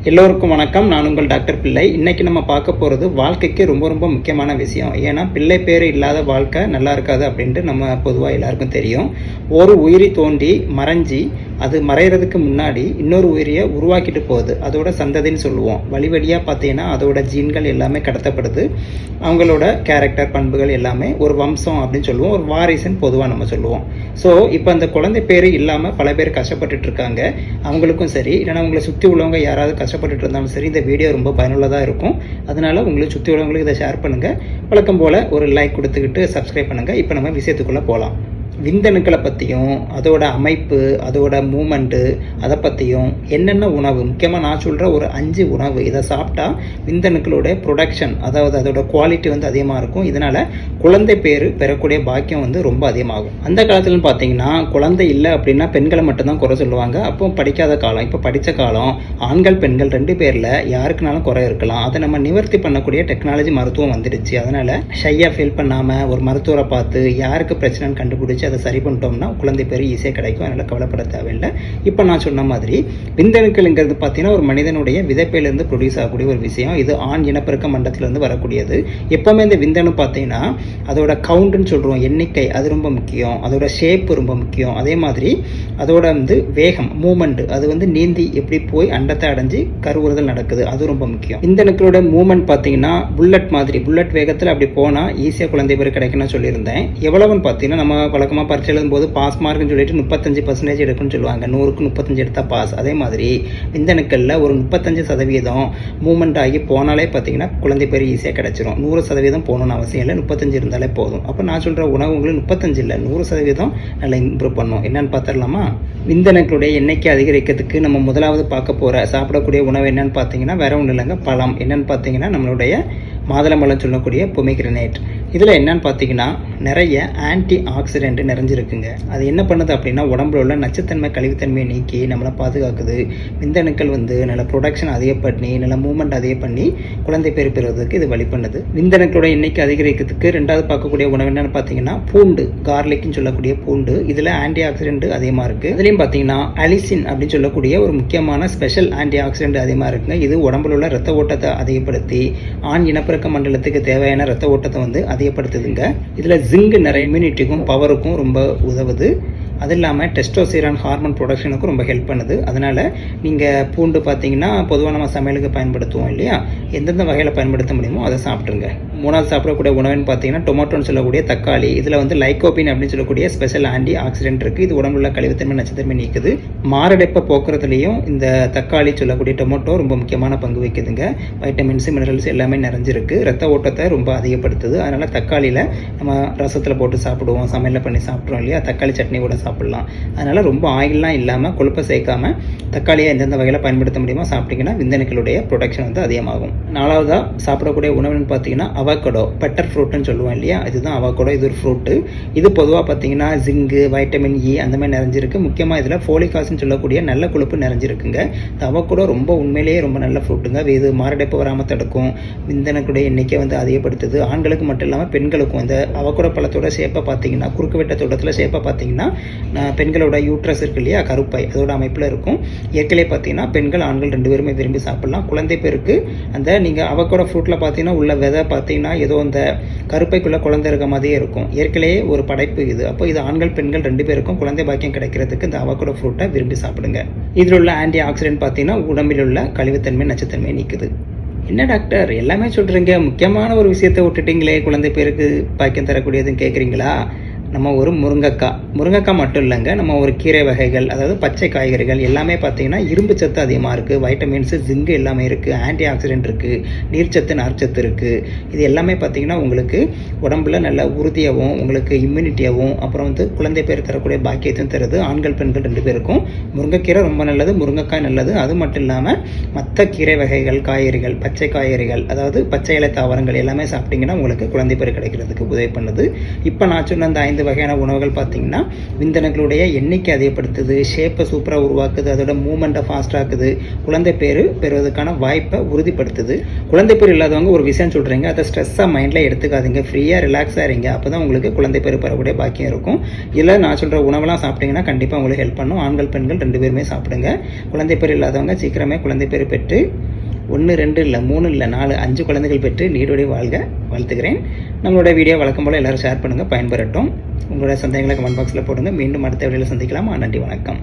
எல்லோருக்கும் வணக்கம். நான் உங்கள் டாக்டர் பிள்ளை. இன்றைக்கி நம்ம பார்க்க போகிறது வாழ்க்கைக்கு ரொம்ப முக்கியமான விஷயம். ஏன்னா பிள்ளை பேர் இல்லாத வாழ்க்கை நல்லா இருக்காது அப்படின்ட்டு நம்ம பொதுவாக எல்லாருக்கும் தெரியும். ஒரு உயிரி தோண்டி மறைஞ்சி அது மறைகிறதுக்கு முன்னாடி இன்னொரு உயிரியை உருவாக்கிட்டு போகுது. அதோட சந்ததின்னு சொல்லுவோம். வழியாக பார்த்தீங்கன்னா அதோட ஜீன்கள் எல்லாமே கடத்தப்படுது. அவங்களோட கேரக்டர் பண்புகள் எல்லாமே ஒரு வம்சம் அப்படின்னு சொல்லுவோம், ஒரு வாரிசுன்னு பொதுவாக நம்ம சொல்லுவோம். ஸோ இப்போ அந்த குழந்தை பேர் இல்லாமல் பல பேர் கஷ்டப்பட்டுட்டு இருக்காங்க. அவங்களுக்கும் சரி, இல்லைனா உங்களை சுற்றி உள்ளவங்க யாராவது கஷ்டப்பட்டுட்டு இருந்தாலும் சரி, இந்த வீடியோ ரொம்ப பயனுள்ளதாக இருக்கும். அதனால் உங்களுக்கு சுற்றி உள்ளவங்களுக்கு இதை ஷேர் பண்ணுங்கள். வழக்கம் போல் ஒரு லைக் கொடுத்துக்கிட்டு சப்ஸ்கிரைப் பண்ணுங்கள். இப்போ நம்ம விஷயத்துக்குள்ளே போகலாம். விந்தணுக்களை பற்றியும் அதோட அமைப்பு, அதோட மூமெண்ட்டு, அதை பற்றியும் என்னென்ன உணவு, முக்கியமாக நான் சொல்கிற ஒரு 5 உணவு, இதை சாப்பிட்டா விந்தணுக்களோட ப்ரொடக்ஷன், அதாவது அதோட குவாலிட்டி அதிகமாக இருக்கும். இதனால் குழந்தை பேர் பெறக்கூடிய பாக்கியம் ரொம்ப அதிகமாகும். அந்த காலத்துலன்னு பார்த்தீங்கன்னா குழந்தை இல்லை அப்படின்னா பெண்களை மட்டும்தான் குறை சொல்லுவாங்க. அப்போ படிக்காத காலம். இப்போ படித்த காலம். ஆண்கள் பெண்கள் 2 பேரில் யாருக்குனாலும் குறை இருக்கலாம். அதை நம்ம நிவர்த்தி பண்ணக்கூடிய டெக்னாலஜி மருத்துவம் வந்துடுச்சு. அதனால் ஷையாக ஃபீல் பண்ணாமல் ஒரு மருத்துவரை பார்த்து யாருக்கு பிரச்சனைன்னு கண்டுபிடிச்சி அதை சரி பண்ணிட்டோம்னா குழந்தை பேர் ஈஸியாக கிடைக்கும். அதனால் கவலைப்பட தேவையில்லை. இப்போ நான் சொன்ன மாதிரி விந்தணுக்கள்ங்கிறது பார்த்தீங்கன்னா ஒரு மனிதனுடைய விதைப்பையிலேருந்து ப்ரொடியூஸ் ஆகக்கூடிய ஒரு விஷயம். இது ஆண் இனப்பெருக்க மண்டலத்திலேருந்து வரக்கூடியது. எப்போவுமே இந்த விந்தணு பார்த்தீங்கன்னா அதோட கவுண்ட்னு சொல்கிறோம், எண்ணிக்கை, அது ரொம்ப முக்கியம். அதோட ஷேப் ரொம்ப முக்கியம். அதே மாதிரி அதோட வேகம், மூமெண்ட், அது நீந்தி எப்படி போய் அண்டத்தை அடைஞ்சு கருவுறுதல் நடக்குது, அது ரொம்ப முக்கியம். விந்தணுக்களோட மூமெண்ட் பார்த்தீங்கன்னா புல்லட் மாதிரி, புல்லட் வேகத்தில் அப்படி போனால் ஈஸியாக குழந்தை பேர் கிடைக்குன்னு சொல்லியிருந்தேன். எவ்வளவுன்னு பார்த்தீங்கன்னா நம்ம வழக்கமாக பரிட்சை எழுதும்போது பாஸ் மார்க்னு சொல்லிட்டு 35% எடுக்குன்னு சொல்லுவாங்க. 100க்கு 35 எடுத்தால் பாஸ். அதே மாதிரி விந்தணுக்களில் ஒரு 35% மூமெண்ட் ஆகி போனாலே பார்த்தீங்கன்னா குழந்தை பேர் ஈஸியாக கிடைச்சிரும். 100% போகணும்னு அவசியம் இல்லை, 35 இருந்தாலே போதும். அப்போ நான் சொல்கிற உணவுகளும் 35 இல்லை, 100% நல்லா இம்ப்ரூவ் பண்ணும். என்னென்னு பார்த்துடலாமா? விந்தணுக்களுடைய எண்ணிக்கை அதிகரிக்கிறதுக்கு நம்ம முதலாவது பார்க்க போகிற சாப்பிடக்கூடிய உணவு என்னென்னு பார்த்தீங்கன்னா வேற ஒன்றும் இல்லைங்க, பழம். என்னென்னு பார்த்தீங்கன்னா நம்மளுடைய மாதுளம்பழம் சொல்லக்கூடிய பொமிக்ரனேட். இதில் என்னன்னு பார்த்தீங்கன்னா நிறைய ஆன்டி ஆக்சிடென்ட் நிறைஞ்சிருக்குங்க. அது என்ன பண்ணுது அப்படின்னா உடம்புல உள்ள நச்சுத்தன்மை கழிவுத்தன்மையை நீக்கி நம்மளை பாதுகாக்குது. விந்தணுக்கள் நல்ல ப்ரொடக்ஷன் அதிகம் பண்ணி நல்ல மூவ்மெண்ட் அதிகம் பண்ணி குழந்தை பேர் பெறுவதற்கு இது வழி பண்ணுது. விந்தணுக்களோட எண்ணிக்கை அதிகரிக்கிறதுக்கு ரெண்டாவது பார்க்கக்கூடிய உணவு என்னென்னு பார்த்தீங்கன்னா பூண்டு, கார்லிக்னு சொல்லக்கூடிய பூண்டு. இதில் ஆன்டி ஆக்சிடென்ட் அதிகமாக இருக்குது. இதுலேயும் பார்த்தீங்கன்னா அலிசின் அப்படின்னு சொல்லக்கூடிய ஒரு முக்கியமான ஸ்பெஷல் ஆன்டி ஆக்சிடென்ட் அதிகமாக இருக்குங்க. இது உடம்புல உள்ள ரத்த ஓட்டத்தை அதிகப்படுத்தி ஆண் இனப்பெருக்க மண்டலத்துக்கு தேவையான ரத்த ஓட்டத்தை அதிகப்படுத்துதுங்க. இதில் ஜிங்க் நிறைய இம்யூனிட்டிக்கும் பவருக்கும் ரொம்ப உதவுது. அது இல்லாமல் டெஸ்டோஸ்டிரான் ஹார்மோன் ப்ரொடக்ஷனுக்கும் ரொம்ப ஹெல்ப் பண்ணுது. அதனால் நீங்கள் பூண்டு பார்த்தீங்கன்னா பொதுவாக நம்ம சமையலுக்கு பயன்படுத்துவோம் இல்லையா, எந்தெந்த வகையில் பயன்படுத்த முடியுமோ அதை சாப்பிட்ருங்க. மூணாவது சாப்பிடக்கூடிய உணவுன்னு பார்த்தீங்கன்னா டொமேட்டோன்னு சொல்லக்கூடிய தக்காளி. இதில் லைகோபின் அப்படின்னு சொல்லக்கூடிய ஸ்பெஷல் ஆன்டி ஆக்சிடென்ட் இருக்குது. இது உடம்புல கழிவுத்தன்மை நச்சுத்தன்மை நீக்குது. மாரடைப்பை போக்குறதுலையும் இந்த தக்காளி சொல்லக்கூடிய டொமேட்டோ ரொம்ப முக்கியமான பங்கு வைக்குதுங்க. வைட்டமின்ஸ், மினரல்ஸ் எல்லாமே நிறைஞ்சிருக்கு. ரத்த ஓட்டத்தை ரொம்ப அதிகப்படுத்துது. அதனால் தக்காளியில் நம்ம ரசத்தில் போட்டு சாப்பிடுவோம், சமையலில் பண்ணி சாப்பிட்றோம் இல்லையா, தக்காளி சட்னி கூட சாப்பிடலாம். அதனால் ரொம்ப ஆயிலெலாம் இல்லாமல் கொழுப்பை சேர்க்காமல் தக்காளியை எந்தெந்த வகையில் பயன்படுத்த முடியுமோ சாப்பிட்டிங்கன்னா விந்தணுக்களுடைய ப்ரொடக்ஷன் அதிகமாகும். நாலாவதாக சாப்பிடக்கூடிய உணவுன்னு பார்த்தீங்கன்னா அவகோடோ, பெட்டர் ஃப்ரூட்டுன்னு சொல்லுவோம் இல்லையா, இதுதான் அவகோடோ. இது ஒரு ஃப்ரூட்டு. இது பொதுவாக பார்த்தீங்கன்னா ஜிங்கு, வைட்டமின் இ அந்த மாதிரி நிறைஞ்சிருக்கு. முக்கியமாக இதில் ஃபோலிக் ஆசிட்னு சொல்லக்கூடிய நல்ல கொழுப்பு நிறைஞ்சிருக்குங்க. இந்த அவகோடோ ரொம்ப உண்மையிலேயே ரொம்ப நல்ல ஃப்ரூட்டுங்க. இது மாரடைப்பு வராமல் தடுக்கும். விந்தணுக்களுடைய எண்ணிக்கை அதிகப்படுத்துது. ஆண்களுக்கு மட்டும் இல்லாமல் பெண்களுக்கும். இந்த அவகோடோ பழத்தோட ஷேப்பை பார்த்தீங்கன்னா, குறுக்கு வெட்ட தோட்டத்தில் ஷேப்பை பார்த்தீங்கன்னா பெண்களோட யூட்ரஸ் இருக்கு இல்லையா, கருப்பை, அதோட அமைப்பில் இருக்கும். ஏற்கனவே பார்த்தீங்கன்னா பெண்கள் ஆண்கள் 2 பேருமே விரும்பி சாப்பிடலாம். குழந்தை பேருக்கு அந்த நீங்கள் அவகோடோ ஃப்ரூட்டில் பார்த்தீங்கன்னா உள்ள விதை பார்த்தீங்கன்னா ஏதோ அந்த கருப்பைக்குள்ளே குழந்தை இருக்க மாதிரியே இருக்கும். ஏற்கனவே ஒரு படைப்பு இது. அப்போ இது ஆண்கள் பெண்கள் 2 பேருக்கும் குழந்தை பாக்கியம் கிடைக்கிறதுக்கு இந்த அவகோடோ ஃப்ரூட்டை விரும்பி சாப்பிடுங்க. இதில் உள்ள ஆன்டி ஆக்சிடென்ட் பார்த்தீங்கன்னா உடம்பில் உள்ள கழிவுத்தன்மை நச்சுத்தன்மையை நீக்குது. என்ன டாக்டர் எல்லாமே சொல்கிறீங்க, முக்கியமான ஒரு விஷயத்தை விட்டுட்டீங்களே, குழந்தை பேருக்கு பாக்கியம் தரக்கூடியதுன்னு கேட்குறீங்களா? நம்ம ஒரு முருங்கைக்காய் மட்டும் இல்லைங்க, நம்ம ஒரு கீரை வகைகள், அதாவது பச்சை காய்கறிகள் எல்லாமே பார்த்தீங்கன்னா இரும்பு சத்து அதிகமாக இருக்குது. வைட்டமின்ஸு, ஜிங்கு எல்லாமே இருக்குது. ஆன்டி ஆக்சிடென்ட் இருக்குது. நீர்ச்சத்து, நார்ச்சத்து இருக்குது. இது எல்லாமே பார்த்தீங்கன்னா உங்களுக்கு உடம்புல நல்ல உறுதியாகவும் உங்களுக்கு இம்யூனிட்டியாகவும் அப்புறம் குழந்தை பேர் தரக்கூடிய பாக்கியத்தையும் தருது. ஆண்கள் பெண்கள் 2 பேருக்கும் முருங்கைக்கீரை ரொம்ப நல்லது, முருங்கைக்காய் நல்லது. அது மட்டும் இல்லாமல் மற்ற கீரை வகைகள், காய்கறிகள், பச்சை காய்கறிகள், அதாவது பச்சை இலை தாவரங்கள் எல்லாமே சாப்பிட்டிங்கன்னா உங்களுக்கு குழந்தை பேர் கிடைக்கிறதுக்கு உதவி பண்ணுது. இப்போ நான் சொன்ன அந்த 5 5 வகையான உணவுகள் பார்த்திங்கன்னா விந்தணுக்களுடைய எண்ணிக்கை அதிகப்படுத்துது, ஷேப்பை சூப்பராக உருவாக்குது, அதோட மூமெண்ட்டை ஃபாஸ்ட்டாக்குது, குழந்தை பேர் பெறுவதற்கான வாய்ப்பை உறுதிப்படுத்துது. குழந்தை பேர் இல்லாதவங்க ஒரு விஷயம் சொல்கிறீங்க, அதை ஸ்ட்ரெஸ்ஸாக மைண்டில் எடுத்துக்காதீங்க, ஃப்ரீயாக ரிலாக்ஸாக இருங்க. அப்போ தான் உங்களுக்கு குழந்தை பேர் பெறக்கூடிய பாக்கியம் இருக்கும். இல்லை நான் சொல்கிற உணவெல்லாம் சாப்பிட்டீங்கன்னா கண்டிப்பாக உங்களுக்கு ஹெல்ப் பண்ணும். ஆண்கள் பெண்கள் 2 பேருமே சாப்பிடுங்க. குழந்தை பேர் இல்லாதவங்க சீக்கிரமே குழந்தை பேர் பெற்று 1 2 இல்லை 3 இல்லை 4 5 குழந்தைகள் பெற்று நீடோடி வாழ்க வாழ்த்துக்கிறேன். நம்மளோட வீடியோ வழக்கம் போல் எல்லோரும் ஷேர் பண்ணுங்கள், பயன்பெறட்டும். உங்களோட சந்தேகங்களை கமெண்ட் பாக்ஸில் போடுங்க. மீண்டும் அடுத்த வீடியோவில் சந்திக்கலாம். நன்றி, வணக்கம்.